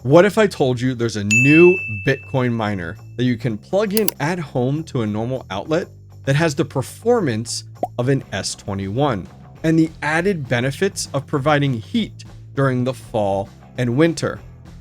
What if I told you there's a new Bitcoin miner that you can plug in at home to a normal outlet that has the performance of an S21 and the added benefits of providing heat during the fall and winter?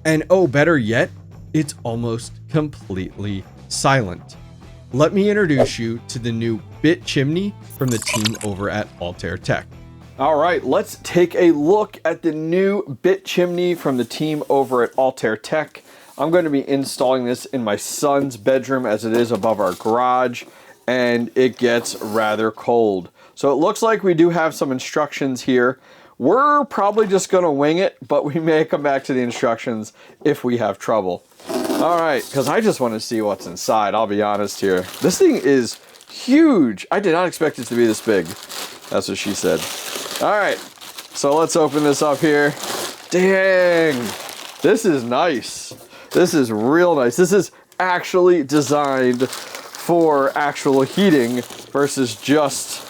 And oh, better yet, it's almost completely silent. Let me introduce you to the new BitChimney from the team over at Altair Tech. All right, let's take a look at the new BitChimney from the team over at Altair Tech. I'm going to be installing this in my son's bedroom as it is above our garage, and it gets rather cold. So it looks like we do have some instructions here. We're probably just going to wing it, but we may come back to the instructions if we have trouble. All right, because I just want to see what's inside, I'll be honest here. This thing is huge. I did not expect it to be this big. That's what she said. All right, so let's open this up here. Dang, this is nice. This is real nice. This is actually designed for actual heating versus just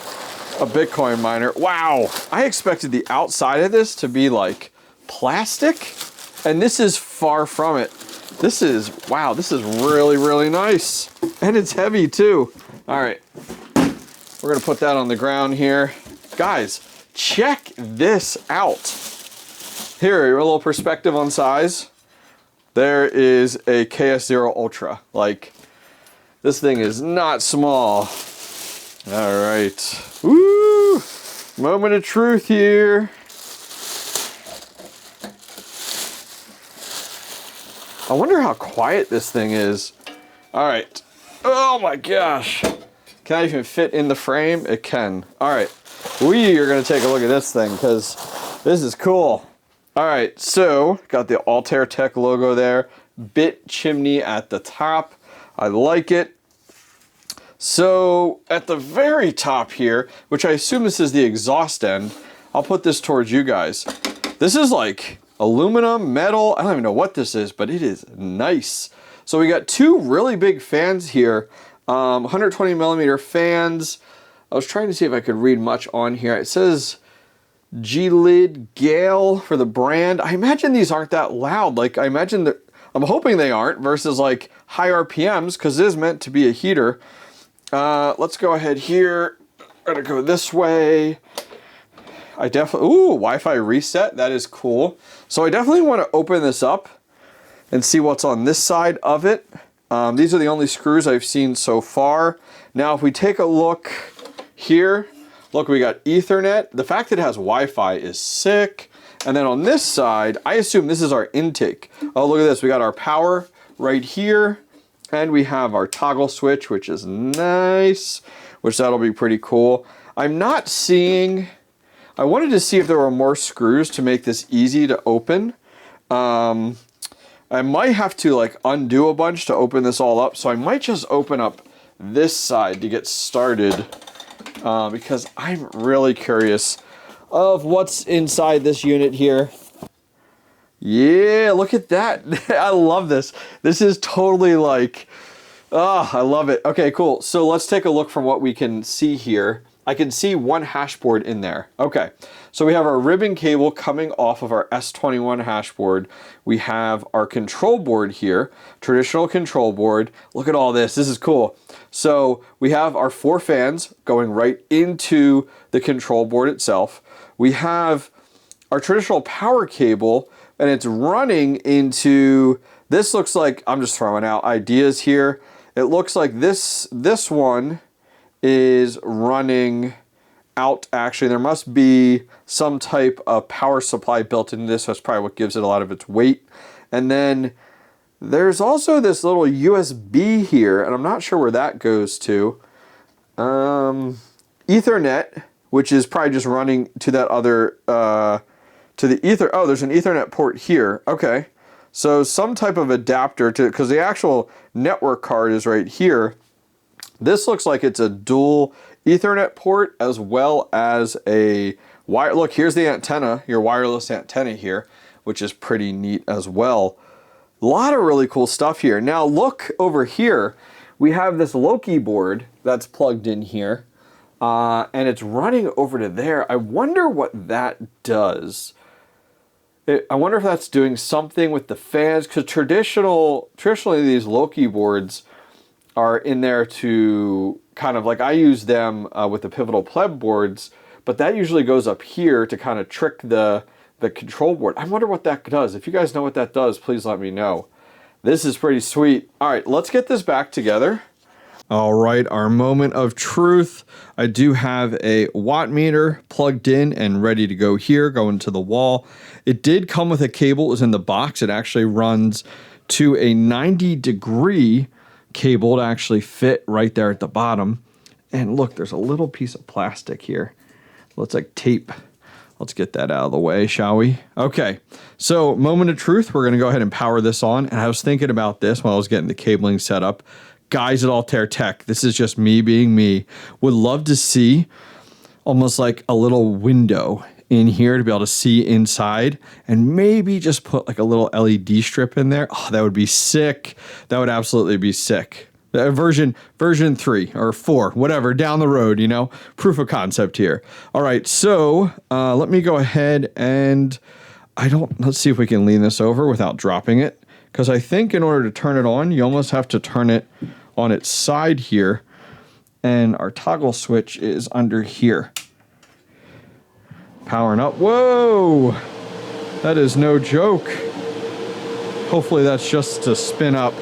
a Bitcoin miner. Wow, I expected the outside of this to be like plastic, and this is far from it. This is, wow, this is really, really nice. And it's heavy too. All right, we're gonna put that on the ground here. Guys, check this out. Here, a little perspective on size. There is a KS0 Ultra. Like, this thing is not small. All right. Woo! Moment of truth here. I wonder how quiet this thing is. All right. Oh my gosh. Can I even fit in the frame? It can. All right. We are going to take a look at this thing because this is cool. All right, so got the Altair Tech logo there, BitChimney at the top. I like it. So at the very top here, which I assume this is the exhaust end, I'll put this towards you guys. This is like aluminum, metal, I don't even know what this is, but it is nice. So we got two really big fans here, 120 millimeter fans. I was trying to see if I could read much on here. It says G-Lid Gale for the brand. I imagine these aren't that loud. Like, I imagine that, I'm hoping they aren't versus like high RPMs because it is meant to be a heater. Let's go ahead here. I'm gonna go this way. I definitely, ooh, Wi-Fi reset. That is cool. So I definitely want to open this up and see what's on this side of it. These are the only screws I've seen so far. Now, if we take a look here, look, we got Ethernet. The fact that it has Wi-Fi is sick. And then on this side, I assume this is our intake. Oh, look at this. We got our power right here. And we have our toggle switch, which is nice, which that'll be pretty cool. I'm not seeing, I wanted to see if there were more screws to make this easy to open. I might have to like undo a bunch to open this all up. So I might just open up this side to get started. Because I'm really curious of what's inside this unit here. Yeah, look at that. I love this. This is totally like, oh, I love it. Okay, cool. So let's take a look from what we can see here. I can see one hash board in there. Okay, so we have our ribbon cable coming off of our S21 hash board. We have our control board here, traditional control board. Look at all this, this is cool. So we have our four fans going right into the control board itself. We have our traditional power cable and it's running into, this looks like, I'm just throwing out ideas here. It looks like this one is running out. Actually, there must be some type of power supply built into this. That's probably what gives it a lot of its weight. And then there's also this little USB here, and I'm not sure where that goes to. Ethernet, which is probably just running to that other, to the ether. Oh, there's an Ethernet port here. Okay. So some type of adapter to, because the actual network card is right here. This looks like it's a dual Ethernet port as well as a wire. Look, here's the antenna, your wireless antenna here, which is pretty neat as well. A lot of really cool stuff here. Now look over here. We have this Loki board that's plugged in here, and it's running over to there. I wonder what that does. I wonder if that's doing something with the fans, because traditionally these Loki boards are in there to kind of like, I use them with the Pivotal Pleb boards, but that usually goes up here to kind of trick the control board. I wonder what that does. If you guys know what that does, please let me know. This is pretty sweet. All right, let's get this back together. All right, our moment of truth. I do have a watt meter plugged in and ready to go here, going to the wall. It did come with a cable. It was in the box. It actually runs to a 90-degree cable to actually fit right there at the bottom. And look, there's a little piece of plastic here. Looks like tape. Let's get that out of the way, shall we? Okay, so moment of truth. We're gonna go ahead and power this on. And I was thinking about this while I was getting the cabling set up. Guys at Altair Tech, this is just me being me, would love to see almost like a little window in here to be able to see inside, and maybe just put like a little LED strip in there. Oh, that would be sick. That would absolutely be sick. Version 3 or 4, whatever, down the road, you know, proof of concept here. All right, so let me go ahead and let's see if we can lean this over without dropping it. Because I think in order to turn it on, you almost have to turn it on its side here. And our toggle switch is under here. Powering up. Whoa! That is no joke. Hopefully that's just to spin up.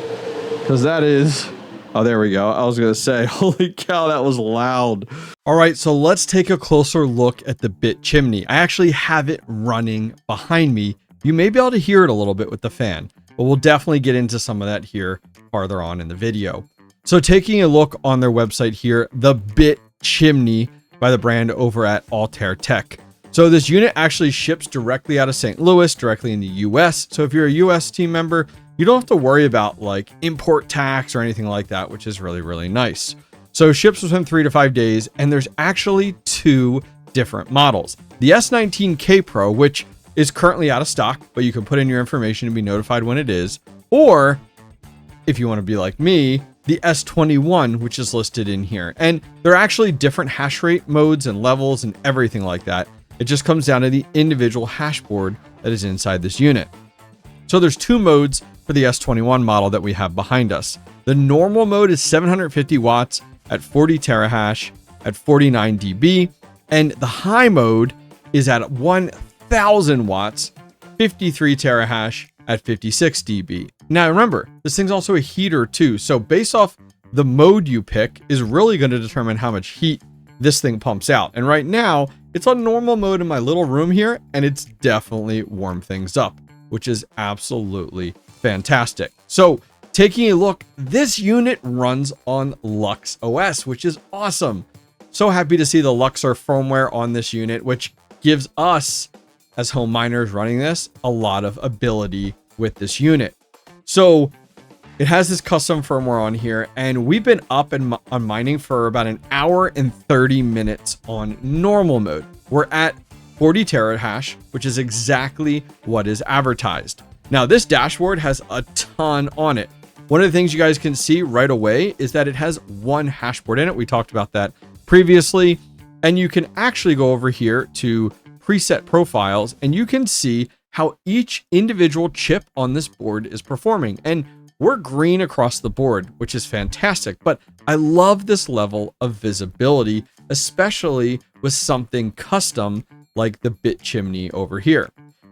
Because that is... Oh, there we go. I was going to say, holy cow, that was loud. All right, so let's take a closer look at the BitChimney. I actually have it running behind me. You may be able to hear it a little bit with the fan, but we'll definitely get into some of that here farther on in the video. So taking a look on their website here, the BitChimney by the brand over at Altair Tech. So this unit actually ships directly out of St. Louis, directly in the US. So if you're a US team member, you don't have to worry about like import tax or anything like that, which is really, really nice. So ships within 3 to 5 days, and there's actually 2 different models. The S19K Pro, which is currently out of stock, but you can put in your information and be notified when it is. Or if you want to be like me, the S21, which is listed in here. And they're actually different hash rate modes and levels and everything like that. It just comes down to the individual hash board that is inside this unit. So there's 2 modes for the S21 model that we have behind us. The normal mode is 750 watts at 40 terahash at 49 dB. And the high mode is at 1000 watts, 53 terahash at 56 dB. Now remember, this thing's also a heater too. So based off the mode you pick is really going to determine how much heat this thing pumps out. And right now it's on normal mode in my little room here, and it's definitely warmed things up, which is absolutely fantastic. So taking a look, this unit runs on LuxOS, which is awesome. So happy to see the Luxor firmware on this unit, which gives us as home miners running this a lot of ability with this unit. So it has this custom firmware on here, and we've been up and on mining for about an hour and 30 minutes on normal mode. We're at 40 terahash, which is exactly what is advertised. Now this dashboard has a ton on it. One of the things you guys can see right away is that it has 1 hashboard in it. We talked about that previously, and you can actually go over here to preset profiles, and you can see how each individual chip on this board is performing. And we're green across the board, which is fantastic, but I love this level of visibility, especially with something custom like the BitChimney over here.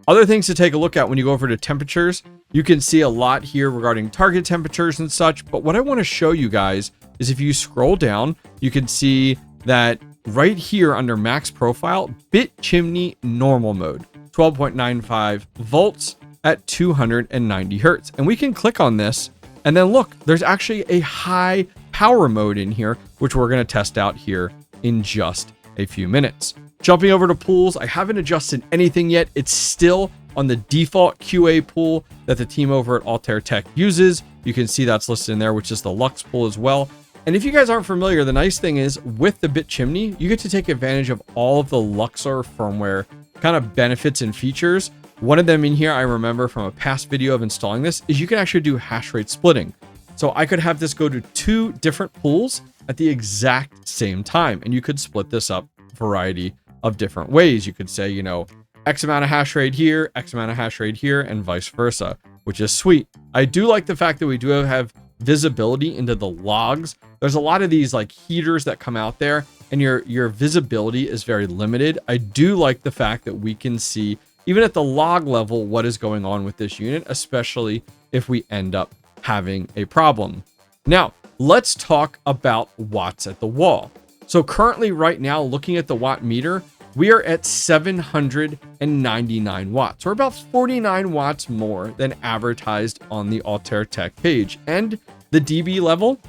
Other things to take a look at when you go over to temperatures, you can see a lot here regarding target temperatures and such, but what I want to show you guys is if you scroll down, you can see that right here under max profile, BitChimney normal mode, 12.95 volts at 290 hertz. And we can click on this, and then look, there's actually a high power mode in here, which we're going to test out here in just a few minutes. Jumping over to pools, I haven't adjusted anything yet. It's still on the default QA pool that the team over at Altair Tech uses. You can see that's listed in there, which is the Lux pool as well. And if you guys aren't familiar, the nice thing is with the BitChimney, you get to take advantage of all of the Luxor firmware kind of benefits and features. One of them in here, I remember from a past video of installing this, is you can actually do hash rate splitting. So I could have this go to 2 different pools at the exact same time, and you could split this up a variety of different ways. You could say, you know, X amount of hash rate here, X amount of hash rate here, and vice versa, which is sweet. I do like the fact that we do have visibility into the logs. There's a lot of these like heaters that come out there, and your visibility is very limited. I do like the fact that we can see, even at the log level, what is going on with this unit, especially if we end up having a problem. Now, let's talk about watts at the wall. So currently right now, looking at the watt meter, we are at 799 watts, or about 49 watts more than advertised on the Altair Tech page. And the dB level,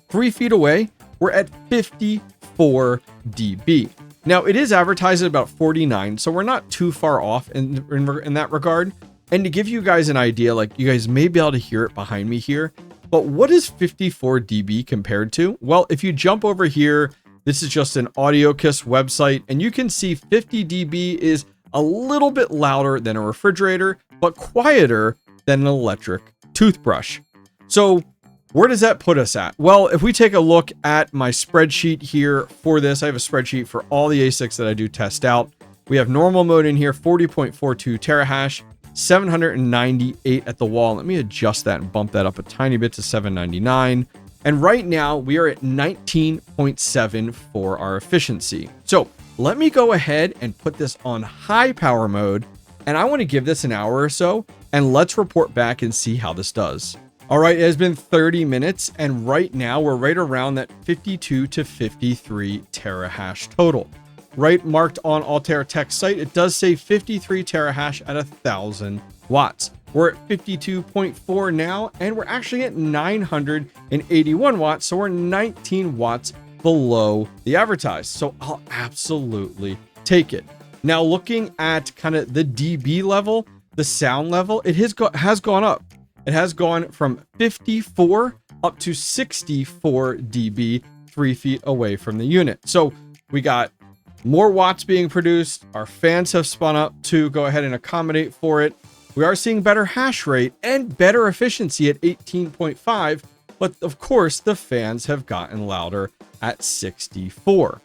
3 feet away, we're at 54 dB. Now, it is advertised at about 49, so we're not too far off in that regard. And to give you guys an idea, like you guys may be able to hear it behind me here, but what is 54 dB compared to? Well, if you jump over here, this is just an AudioKiss website, and you can see 50 dB is a little bit louder than a refrigerator, but quieter than an electric toothbrush. So where does that put us at? Well, if we take a look at my spreadsheet here for this, I have a spreadsheet for all the ASICs that I do test out. We have normal mode in here, 40.42 terahash, 798 at the wall. Let me adjust that and bump that up a tiny bit to 799. And right now we are at 19.7 for our efficiency. So let me go ahead and put this on high power mode. And I want to give this an hour or so, and let's report back and see how this does. All right, it has been 30 minutes, and right now we're right around that 52 to 53 terahash total. Right marked on Altair Tech site, it does say 53 terahash at 1,000 watts. We're at 52.4 now, and we're actually at 981 watts, so we're 19 watts below the advertised. So I'll absolutely take it. Now, looking at kind of the dB level, the sound level, it has gone up. It has gone from 54 up to 64 dB, 3 feet away from the unit. So we got more watts being produced. Our fans have spun up to go ahead and accommodate for it. We are seeing better hash rate and better efficiency at 18.5, but of course the fans have gotten louder at 64.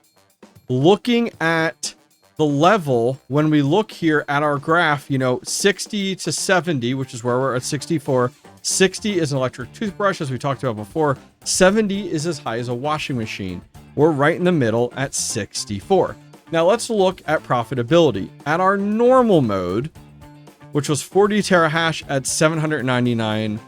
Looking at the level, when we look here at our graph, 60 to 70, which is where we're at 64. 60 is an electric toothbrush, as we talked about before. 70 is as high as a washing machine. We're right in the middle at 64. Now let's look at profitability. At our normal mode, which was 40 terahash at 799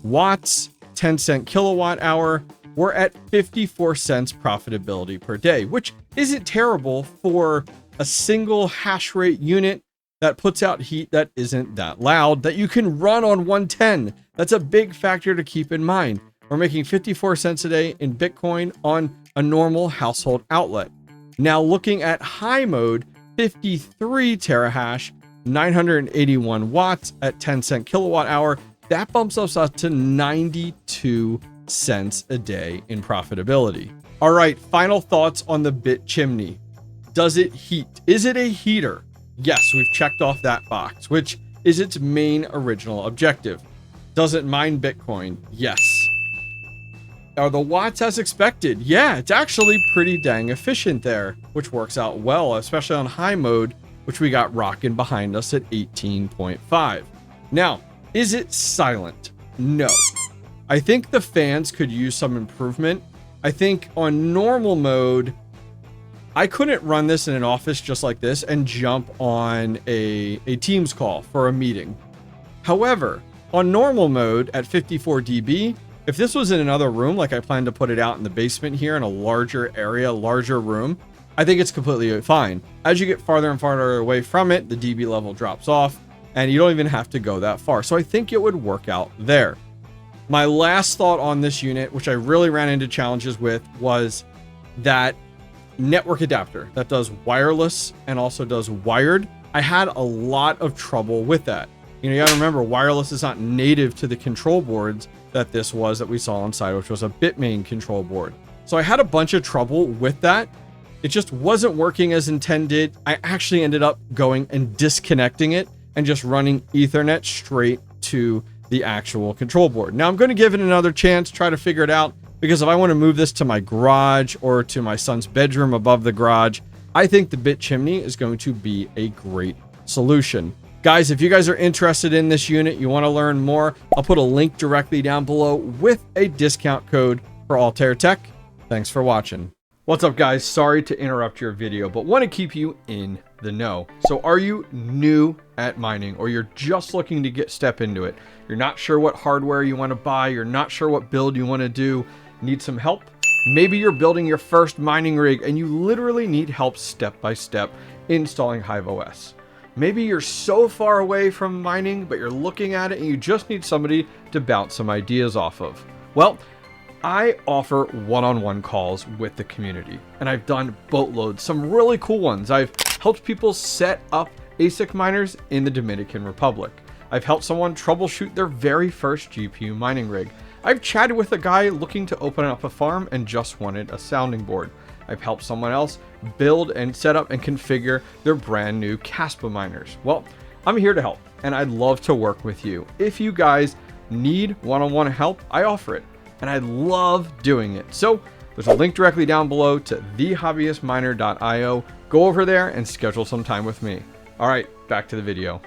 watts, 10 cent kilowatt hour, we're at 54 cents profitability per day, which isn't terrible for a single hash rate unit that puts out heat that isn't that loud, that you can run on 110. That's a big factor to keep in mind. We're making 54 cents a day in Bitcoin on a normal household outlet. Now looking at high mode, 53 terahash, 981 watts at 10 cent kilowatt hour, that bumps us up to 92 cents a day in profitability. All right, final thoughts on the BitChimney. Does it heat? Is it a heater? Yes, we've checked off that box, which is its main original objective. Does it mine Bitcoin? Yes. Are the watts as expected? Yeah, it's actually pretty dang efficient there, which works out well, especially on high mode, which we got rocking behind us at 18.5. Now, is it silent? No. I think the fans could use some improvement. I think on normal mode, I couldn't run this in an office just like this and jump on a Teams call for a meeting. However, on normal mode at 54 dB, if this was in another room, like I plan to put it out in the basement here in a larger area, larger room, I think it's completely fine. As you get farther and farther away from it, the dB level drops off and you don't even have to go that far. So I think it would work out there. My last thought on this unit, which I really ran into challenges with, was that network adapter that does wireless and also does wired. I had a lot of trouble with that. You gotta remember, wireless is not native to the control boards that this was that we saw inside, which was a Bitmain control board. So I had a bunch of trouble with that. It just wasn't working as intended. I actually ended up going and disconnecting it and just running Ethernet straight to the actual control board. Now I'm going to give it another chance, try to figure it out, because if I want to move this to my garage or to my son's bedroom above the garage, I think the BitChimney is going to be a great solution. Guys, if you guys are interested in this unit, you want to learn more, I'll put a link directly down below with a discount code for Altair Tech. Thanks for watching. What's up, guys? Sorry to interrupt your video, but want to keep you in the know. So are you new at mining, or you're just looking to step into it? You're not sure what hardware you want to buy, you're not sure what build you want to do, need some help? Maybe you're building your first mining rig and you literally need help step by step installing HiveOS. Maybe you're so far away from mining, but you're looking at it and you just need somebody to bounce some ideas off of. Well, I offer one-on-one calls with the community, and I've done boatloads, some really cool ones. I've helped people set up ASIC miners in the Dominican Republic. I've helped someone troubleshoot their very first GPU mining rig. I've chatted with a guy looking to open up a farm and just wanted a sounding board. I've helped someone else build and set up and configure their brand new Caspa miners. Well, I'm here to help, and I'd love to work with you. If you guys need one-on-one help, I offer it, and I love doing it. So there's a link directly down below to thehobbyistminer.io. Go over there and schedule some time with me. All right, back to the video.